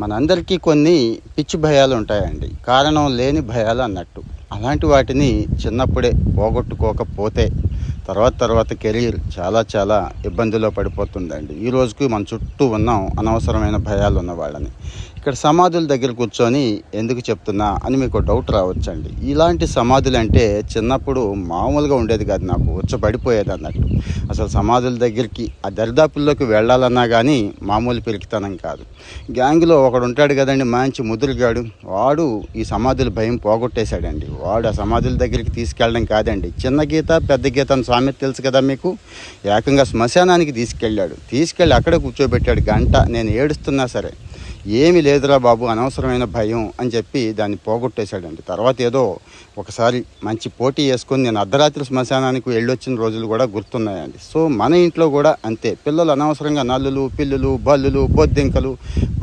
మనందరికీ కొన్ని పిచ్చి భయాలు ఉంటాయండి. కారణం లేని భయాలు అన్నట్టు. అలాంటి వాటిని చిన్నప్పుడే పోగొట్టుకోకపోతే తర్వాత కెరీర్ చాలా చాలా ఇబ్బందుల్లో పడిపోతుందండి. ఈ రోజుకి మన చుట్టూ ఉన్నాం అనవసరమైన భయాలు ఉన్న వాళ్ళని. ఇక్కడ సమాధుల దగ్గర కూర్చొని ఎందుకు చెప్తున్నా అని మీకు డౌట్ రావచ్చండి. ఇలాంటి సమాధులు అంటే చిన్నప్పుడు మామూలుగా ఉండేది కాదు, నాకు ఉచ్చబడిపోయేది అన్నట్టు. అసలు సమాధుల దగ్గరికి ఆ దరిదాపుల్లోకి వెళ్ళాలన్నా కానీ మామూలు పిరికితనం కాదు. గ్యాంగ్లో ఒకడు ఉంటాడు కదండి, మంచి ముదురుగాడు, వాడు ఈ సమాధుల భయం పోగొట్టేశాడండి. వాడు ఆ సమాధుల దగ్గరికి తీసుకెళ్ళడం కాదండి, చిన్న గీత పెద్ద గీత అని సామెత తెలుసు కదా మీకు. ఏకంగా శ్మశానానికి తీసుకెళ్ళి అక్కడే కూర్చోబెట్టాడు గంట. నేను ఏడుస్తున్నా సరే ఏమీ లేదురా బాబు, అనవసరమైన భయం అని చెప్పి దాన్ని పోగొట్టేశాడండి. తర్వాత ఏదో ఒకసారి మంచి పోటీ వేసుకొని నేను అర్ధరాత్రి శ్మశానానికి వెళ్ళొచ్చిన రోజులు కూడా గుర్తున్నాయండి. సో మన ఇంట్లో కూడా అంతే, పిల్లలు అనవసరంగా నల్లులు, పిల్లులు, బల్లులు, బొద్దింకలు